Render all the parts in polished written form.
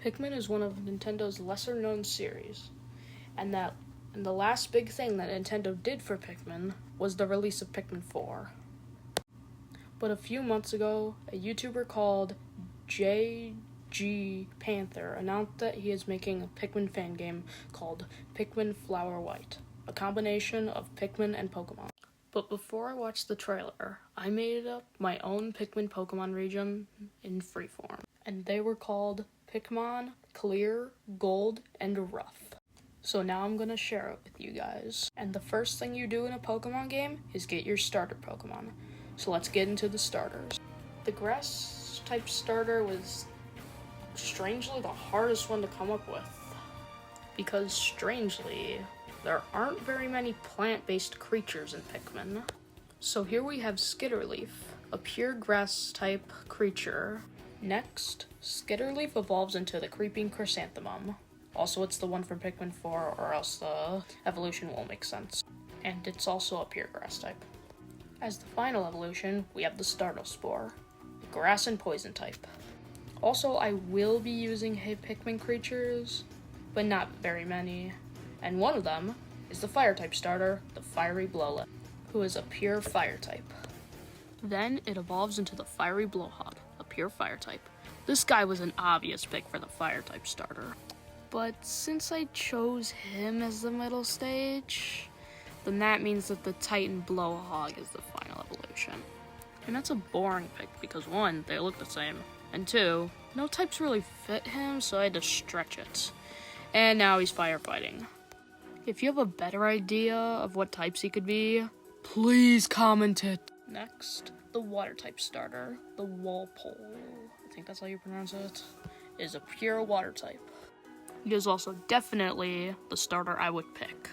Pikmin is one of Nintendo's lesser-known series, and the last big thing that Nintendo did for Pikmin was the release of Pikmin 4. But a few months ago, a YouTuber called JG Panther announced that he is making a Pikmin fan game called Pikmin Flower White, a combination of Pikmin and Pokemon. But before I watched the trailer, I made up my own Pikmin Pokemon Region in Freeform, and they were called Pikmin Clear, Gold, and Rough. So now I'm gonna share it with you guys. And the first thing you do in a Pokemon game is get your starter Pokemon. So let's get into the starters. The grass-type starter was strangely the hardest one to come up with, because strangely, there aren't very many plant-based creatures in Pikmin. So here we have Skitterleaf, a pure grass-type creature. Next, Skitterleaf evolves into the Creeping Chrysanthemum. Also, it's the one from Pikmin 4, or else the evolution won't make sense. And it's also a pure grass type. As the final evolution, we have the Startospore, a grass and poison type. Also, I will be using Pikmin creatures, but not very many. And one of them is the fire-type starter, the Fiery Blowlet, who is a pure fire type. Then it evolves into the Fiery Blowhog, a pure fire type. This guy was an obvious pick for the fire-type starter. But since I chose him as the middle stage, then that means that the Titan Blowhog is the final evolution. And that's a boring pick because 1, they look the same, and 2, no types really fit him, so I had to stretch it. And now he's firefighting. If you have a better idea of what types he could be, please comment it. Next, the water-type starter, the Walpole, I think that's how you pronounce it, is a pure water type. He is also definitely the starter I would pick.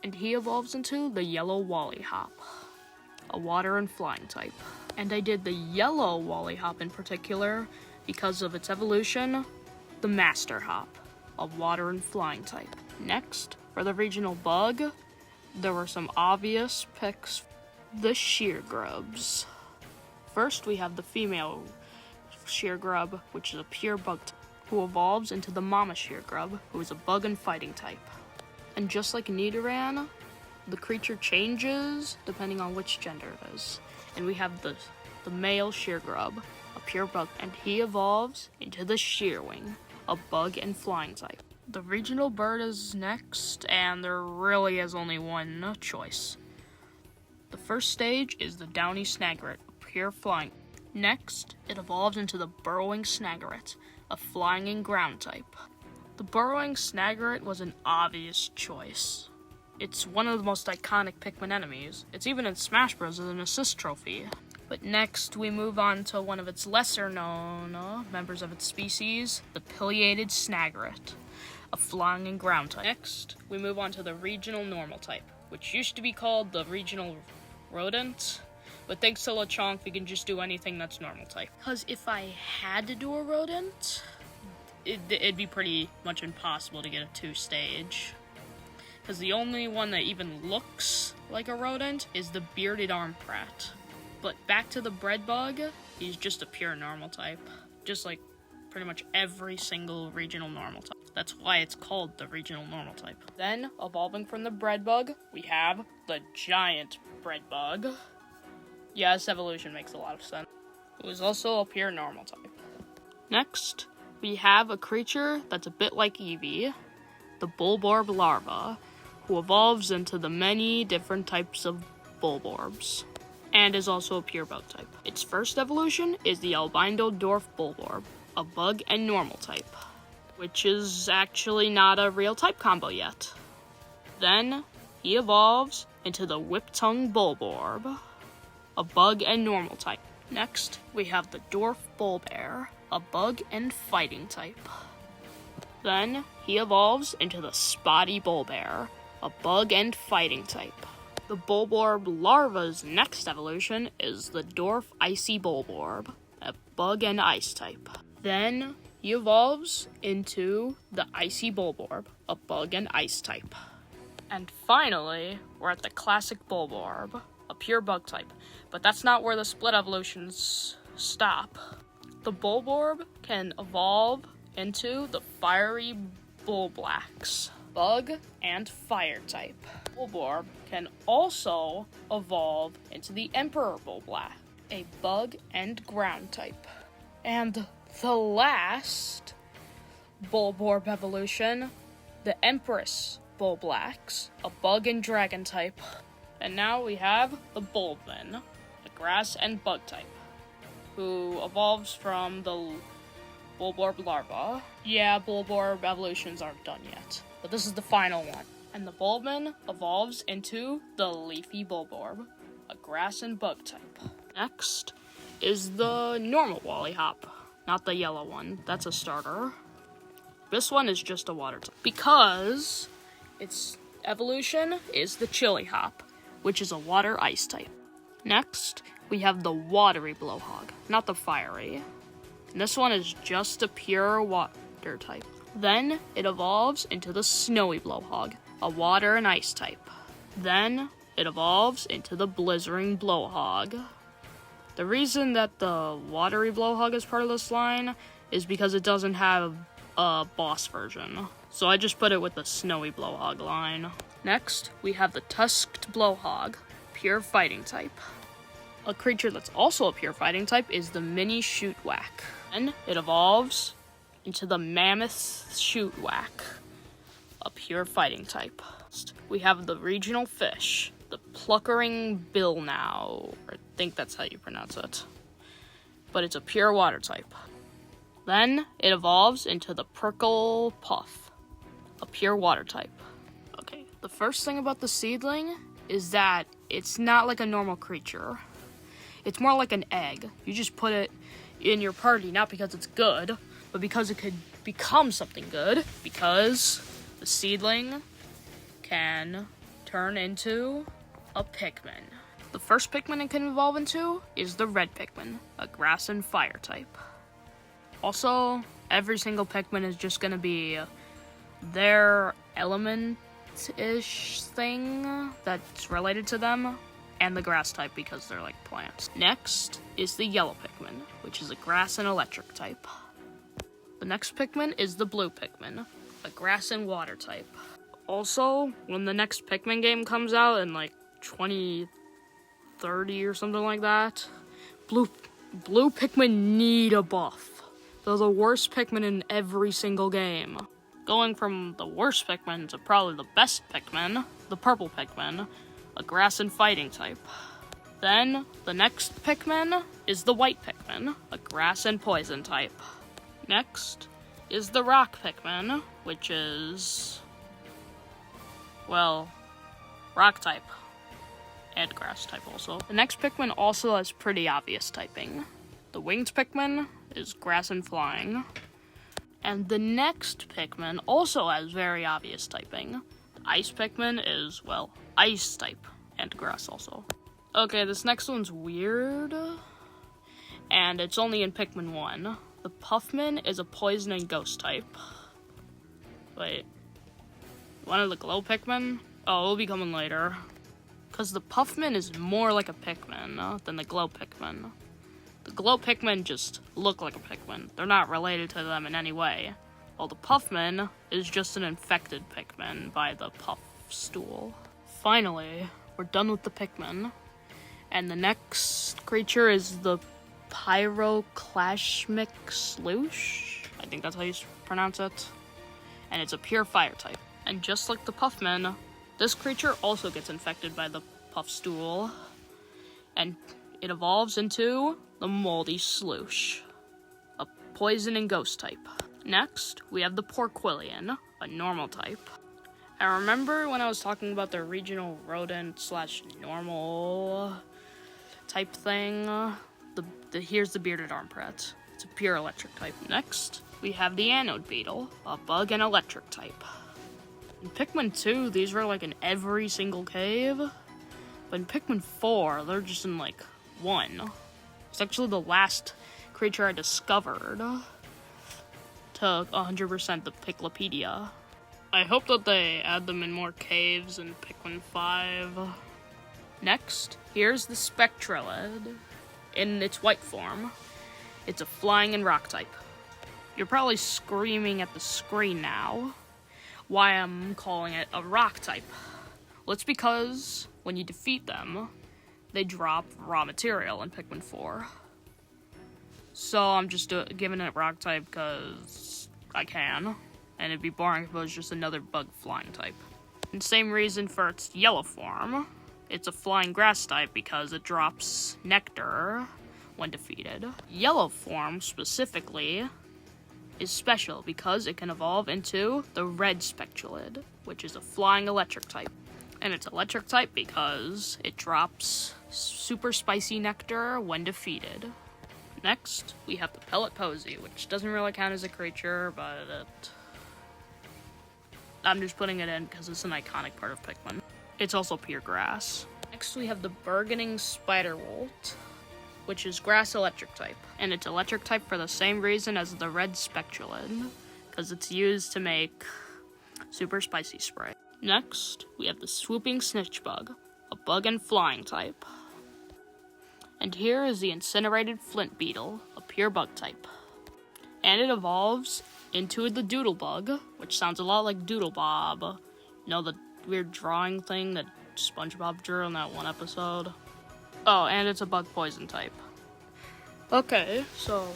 And he evolves into the Yellow Wallyhop, a water and flying type. And I did the Yellow Wallyhop in particular because of its evolution, the Master Hop, a water and flying type. Next, for the regional bug, there were some obvious picks. The Sheargrubs. First, we have the female Sheargrub, which is a pure bug type, who evolves into the Mama Sheargrub, who is a bug and fighting type. And just like Nidoran, the creature changes depending on which gender it is. And we have the male Sheargrub, a pure bug, and he evolves into the Shearwing, a bug and flying type. The regional bird is next, and there really is only one choice. The first stage is the Downy Snagret, a pure flying. Next, it evolves into the Burrowing Snagret, a flying and ground type. The Burrowing Snagret was an obvious choice. It's one of the most iconic Pikmin enemies. It's even in Smash Bros. As an assist trophy. But next, we move on to one of its lesser-known members of its species, the Pileated Snagret, a flying and ground type. Next, we move on to the regional normal type, which used to be called the regional rodent, but thanks to Lechonk, we can just do anything that's normal type. Because if I had to do a rodent, it'd be pretty much impossible to get a 2-stage. Because the only one that even looks like a rodent is the Bearded Armprat. But back to the bread bug, he's just a pure normal type. Just like pretty much every single regional normal type. That's why it's called the regional normal type. Then, evolving from the bread bug, we have the giant bread bug. Yeah, this evolution makes a lot of sense. It was also a pure normal type. Next, we have a creature that's a bit like Eevee, the Bulborb larva, who evolves into the many different types of Bulborbs, and is also a pure bug type. Its first evolution is the Albino Dwarf Bulborb, a bug and normal type, which is actually not a real type combo yet. Then, he evolves into the Whip-Tongue Bulborb, a bug and normal type. Next, we have the Dwarf Bulbear, a bug and fighting type. Then, he evolves into the Spotty Bulbear, a bug and fighting type. The Bulborb larva's next evolution is the Dwarf Icy Bulborb, a bug and ice type. Then, he evolves into the Icy Bulborb, a bug and ice type. And finally, we're at the classic Bulborb, a pure bug type. But that's not where the split evolutions stop. The Bulborb can evolve into the Fiery Bulblacks, Bug and Fire type. Bulborb can also evolve into the Emperor Bulblack, a Bug and Ground type. And the last Bulborb evolution, the Empress Bulblacks, a Bug and Dragon type. And now we have the Bulbmin, a Grass and Bug type, who evolves from the Bulborb larva. Yeah, Bulborb evolutions aren't done yet, but this is the final one. And the Bulbmin evolves into the Leafy Bulborb, a Grass and Bug type. Next is the normal Wallyhop, not the yellow one. That's a starter. This one is just a water type, because its evolution is the Chillyhop, which is a water ice type. Next, we have the watery Blowhog, not the fiery. And this one is just a pure water type. Then it evolves into the snowy Blowhog, a water and ice type. Then it evolves into the blizzarding Blowhog. The reason that the watery Blowhog is part of this line is because it doesn't have a boss version. So I just put it with the snowy Blowhog line. Next, we have the tusked Blowhog, pure fighting type. A creature that's also a pure fighting type is the mini Shootwhack. Then it evolves into the mammoth Shootwhack, a pure fighting type. Next, we have the regional fish, the Pluckering Billnow, I think that's how you pronounce it. But it's a pure water type. Then it evolves into the Prickle Puff, a pure water type. Okay, the first thing about the seedling is that it's not like a normal creature. It's more like an egg. You just put it in your party, not because it's good, but because it could become something good, because the seedling can turn into a Pikmin. The first Pikmin it can evolve into is the red Pikmin, a grass and fire type. Also, every single Pikmin is just gonna be their element-ish thing that's related to them, and the grass type because they're like plants. Next is the yellow Pikmin, which is a grass and electric type. The next Pikmin is the blue Pikmin, a grass and water type. Also, when the next Pikmin game comes out in like 2030 or something like that, blue Pikmin need a buff. They're the worst Pikmin in every single game. Going from the worst Pikmin to probably the best Pikmin, the purple Pikmin, a grass and fighting type. Then, the next Pikmin is the white Pikmin, a grass and poison type. Next is the rock Pikmin, which is, well, rock type. And grass type also. The next Pikmin also has pretty obvious typing. The winged Pikmin is grass and flying. And the next Pikmin also has very obvious typing. The ice Pikmin is, well, ice type, and grass also. Okay, this next one's weird, and it's only in Pikmin 1. The Puffmin is a poison and ghost type. Wait, one of the glow Pikmin? Oh, it'll be coming later. Because the Puffmin is more like a Pikmin than the glow Pikmin. The glow Pikmin just look like a Pikmin. They're not related to them in any way. While the Puffmin is just an infected Pikmin by the Puff stool. Finally, we're done with the Pikmin. And the next creature is the Pyroclasmic Sloosh. I think that's how you pronounce it. And it's a pure fire type. And just like the Puffmin, this creature also gets infected by the Puff stool. And it evolves into the Moldy Sloosh, a poison and ghost type. Next, we have the Porquillian, a normal type. I remember when I was talking about the regional rodent / normal type thing, here's the bearded armprat. It's a pure electric type. Next, we have the Anode Beetle, a bug and electric type. In Pikmin 2, these were like in every single cave, but in Pikmin 4, they're just in like one. It's actually the last creature I discovered to 100% the Piklopedia. I hope that they add them in more caves in Pikmin 5. Next, here's the Spectralid in its white form. It's a flying and rock type. You're probably screaming at the screen now why I'm calling it a rock type. Well, it's because when you defeat them, they drop raw material in Pikmin 4. So I'm just giving it rock type because I can, and it'd be boring if it was just another bug flying type. And same reason for its yellow form. It's a flying grass type because it drops nectar when defeated. Yellow form, specifically, is special because it can evolve into the red Spectulid, which is a flying electric type. And it's electric type because it drops super spicy nectar when defeated. Next, we have the Pellet Posy, which doesn't really count as a creature, but I'm just putting it in because it's an iconic part of Pikmin. It's also pure grass. Next, we have the Burgeoning Spiderwolt, which is grass electric type. And it's electric type for the same reason as the red Spectulid, because it's used to make super spicy spray. Next, we have the Swooping Snitchbug, a bug and flying type. And here is the Incinerated Flint Beetle, a pure bug type. And it evolves into the Doodlebug, which sounds a lot like Doodlebob. You know, the weird drawing thing that SpongeBob drew in that one episode? Oh, and it's a bug poison type. Okay, so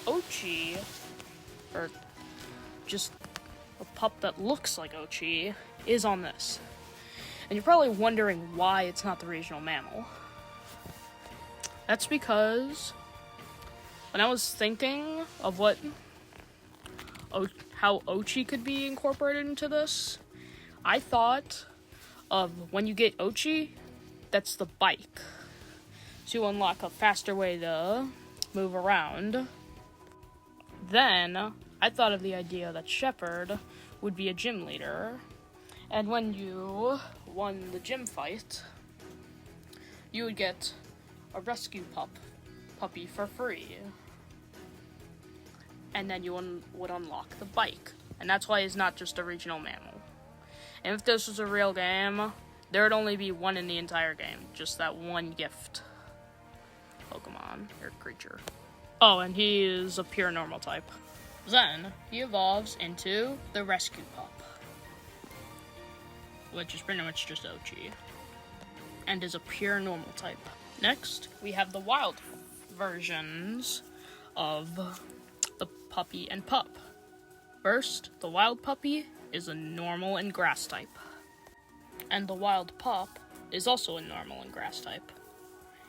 Ochi, or just a pup that looks like Ochi, is on this. And you're probably wondering why it's not the regional mammal. That's because when I was thinking of how Ochi could be incorporated into this, I thought of when you get Ochi, that's the bike. To unlock a faster way to move around. Then, I thought of the idea that Shepherd would be a gym leader, and when you won the gym fight, you would get a rescue puppy for free. And then you would unlock the bike. And that's why he's not just a regional mammal. And if this was a real game, there would only be one in the entire game. Just that one gift Pokemon or creature. Oh, and he is a pure normal type. Then, he evolves into the Rescue Pup, which is pretty much just Ochi, and is a pure normal type. Next, we have the wild versions of the puppy and pup. First, the wild puppy is a normal and grass type, and the wild pup is also a normal and grass type.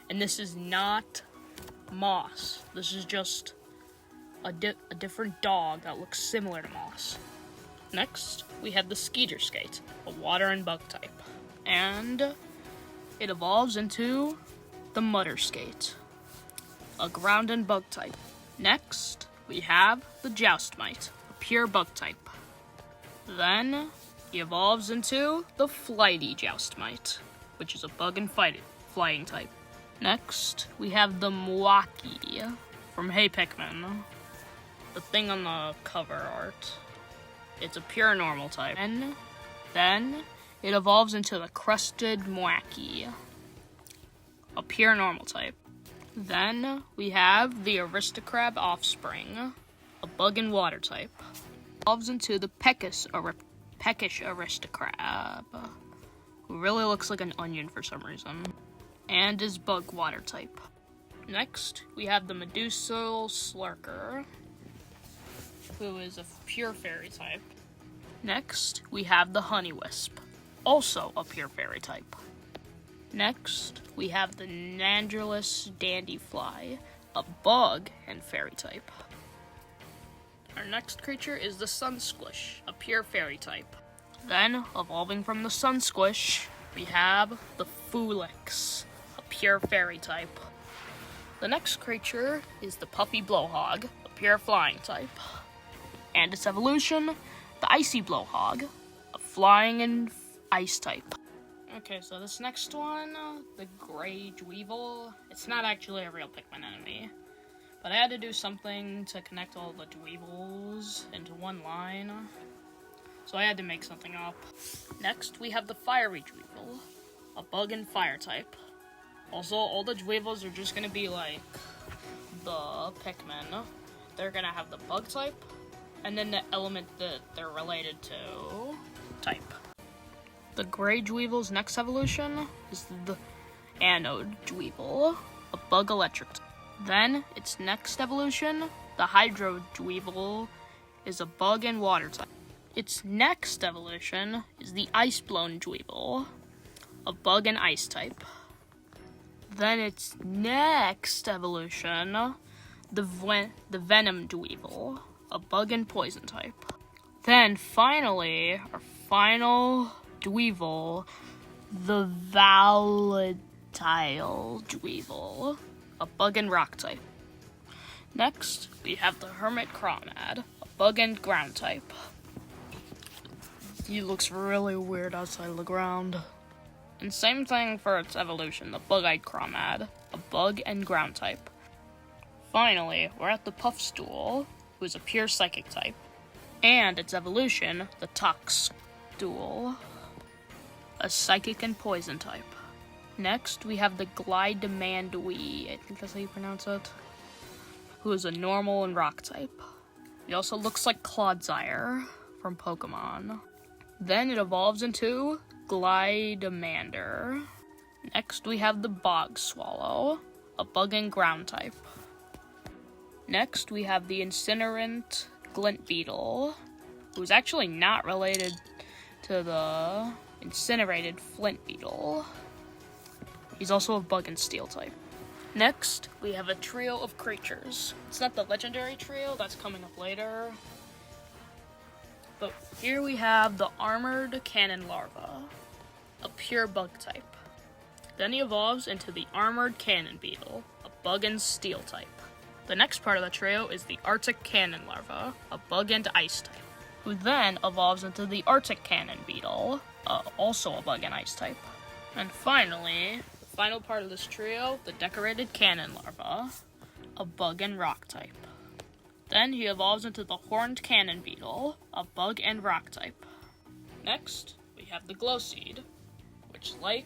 And this is not moss. This is just a different dog that looks similar to moss. Next, we have the Skeeter Skate, a water and bug type. And it evolves into the Mutter Skate, a ground and bug type. Next, we have the Joustmite, a pure bug type. Then, he evolves into the Flighty Joustmite, which is a bug and flying type. Next, we have the Mwaki from Hey Pikmin, the thing on the cover art. It's a pure normal type. And then it evolves into the Crusted Mwaki, a pure normal type. Then we have the Aristocrab Offspring, a bug and water type. Evolves into the Peckish Aristocrab, who really looks like an onion for some reason, and is bug water type. Next, we have the Medusal Slurker, who is a pure fairy type. Next, we have the Honeywisp, also a pure fairy type. Next, we have the Nandrolus Dandyfly, a bug and fairy type. Our next creature is the Sunsquish, a pure fairy type. Then, evolving from the Sunsquish, we have the Fulix, a pure fairy type. The next creature is the Puffy Blowhog, a pure flying type. And its evolution, the Icy Blowhog, a flying and ice type. Okay, so this next one, the Gray Dweevil, it's not actually a real Pikmin enemy, but I had to do something to connect all the Dweevils into one line, so I had to make something up. Next, we have the Fiery Dweevil, a bug and fire type. Also, all the Dweevils are just gonna be like the Pikmin. they're gonna have the bug type, and then the element that they're related to type. The gray Dweevil's next evolution is the anode Dweevil, a bug electric type. Then, its next evolution, the Hydro Dweevil, is a bug and water type. Its next evolution is the Ice-Blown Dweevil, a bug and ice type. Then its next evolution, the Venom Dweevil, a bug and poison type. Then finally, our final Dweevil, the Volatile Dweevil, a bug and rock type. Next, we have the Hermit Crawmad, a bug and ground type. He looks really weird outside of the ground. And same thing for its evolution, the Bug-Eyed Crawmad, a bug and ground type. Finally, we're at the Puffstool, who is a pure psychic type. And its evolution, the Toxstool, a psychic and poison type. Next, we have the Glidemandwee, I think that's how you pronounce it, who is a normal and rock type. He also looks like Clodsire from Pokemon. Then it evolves into Glidemander. Next, we have the Bog Swallow, a bug and ground type. Next, we have the Incinerant Glint Beetle, who is actually not related to the incinerated Flint Beetle. He's also a bug and steel type. Next, we have a trio of creatures. It's not the legendary trio, that's coming up later. But here we have the Armored Cannon Larva, a pure bug type. Then he evolves into the Armored Cannon Beetle, a bug and steel type. The next part of the trio is the Arctic Cannon Larva, a bug and ice type, who then evolves into the Arctic Cannon Beetle, also a bug and ice type. And finally, the final part of this trio, the Decorated Cannon Larva, a bug and rock type. Then he evolves into the Horned Cannon Beetle, a bug and rock type. Next, we have the Glowseed, which, like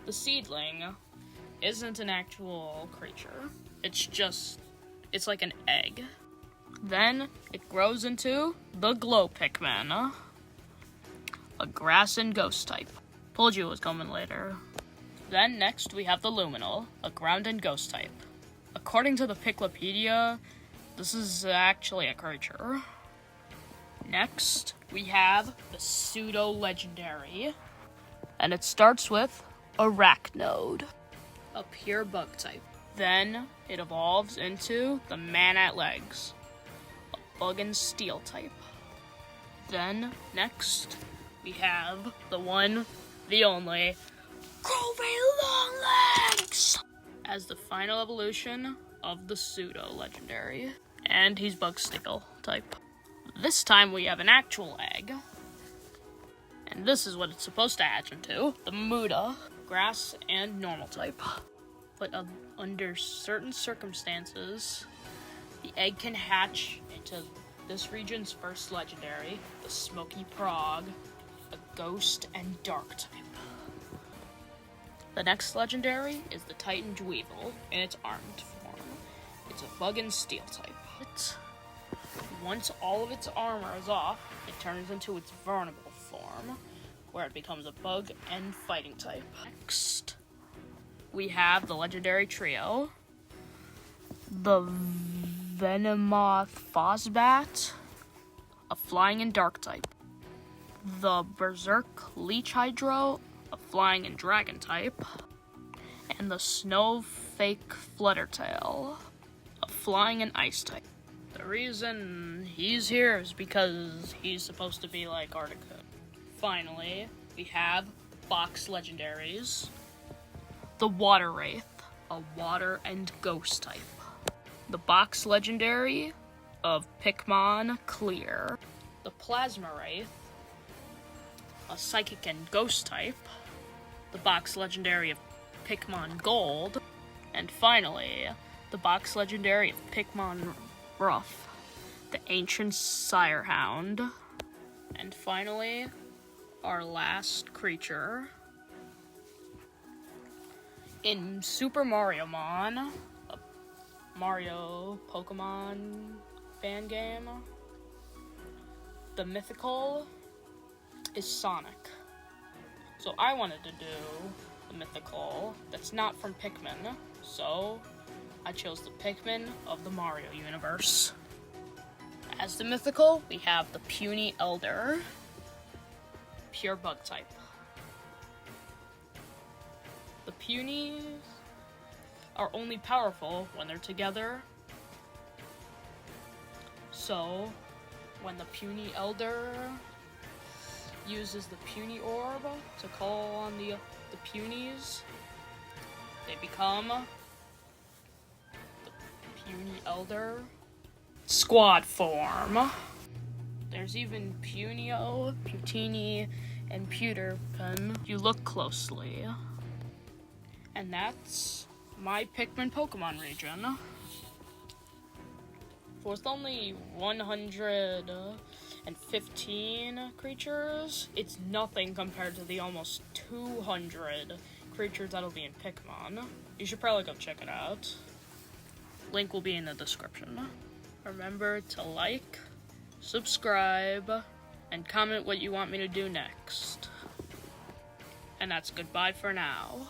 the seedling, isn't an actual creature. It's like an egg. Then it grows into the Glow Pikmin, a grass and ghost type. Told you it was coming later. Then next we have the Luminal, a ground and ghost type. According to the Piclopedia, this is actually a creature. Next, we have the Pseudo-Legendary, and it starts with Arachnode, a pure bug type. Then it evolves into the Man-at-Legs, a bug and steel type. Then, next, we have the one, the only, Groovy Longlegs, as the final evolution of the Pseudo-Legendary. And he's bug steel type. This time we have an actual egg. And this is what it's supposed to hatch into. The Muda, grass and normal type. But under certain circumstances, the egg can hatch into this region's first legendary, the Smoky Prog, a ghost and dark type. The next legendary is the Titan Dweevil in its armed form. It's a bug and steel type. Once all of its armor is off, it turns into its vulnerable form, where it becomes a bug and fighting type. Next, we have the legendary trio, the Venomoth Fozbat, a flying and dark type, the Berserk Leech Hydro, a flying and dragon type, and the Snowfake Fluttertail, a flying and ice type. The reason he's here is because he's supposed to be like Articuno. Finally, we have box legendaries. The Water Wraith, a water and ghost type. The box legendary of Pikmin Clear. The Plasma Wraith, a psychic and ghost type. The box legendary of Pikmin Gold. And finally, the box legendary of Pikmin Rough, the Ancient Sirehound. And finally, our last creature. In Super Mario Mon, Mario Pokemon fan game. The mythical is Sonic. So I wanted to do the mythical that's not from Pikmin. So I chose the Pikmin of the Mario universe. As the mythical, we have the Puny Elder, pure bug type. The Punies are only powerful when they're together. So, when the Puny Elder uses the Puny Orb to call on the Punies, they become the Puny Elder squad form. There's even Punio, Putini, and Pewterpin if you look closely. And that's my Pikmin Pokemon Region. With only 115 creatures, it's nothing compared to the almost 200 creatures that'll be in Pikmin. You should probably go check it out. Link will be in the description. Remember to like, subscribe, and comment what you want me to do next. And that's goodbye for now.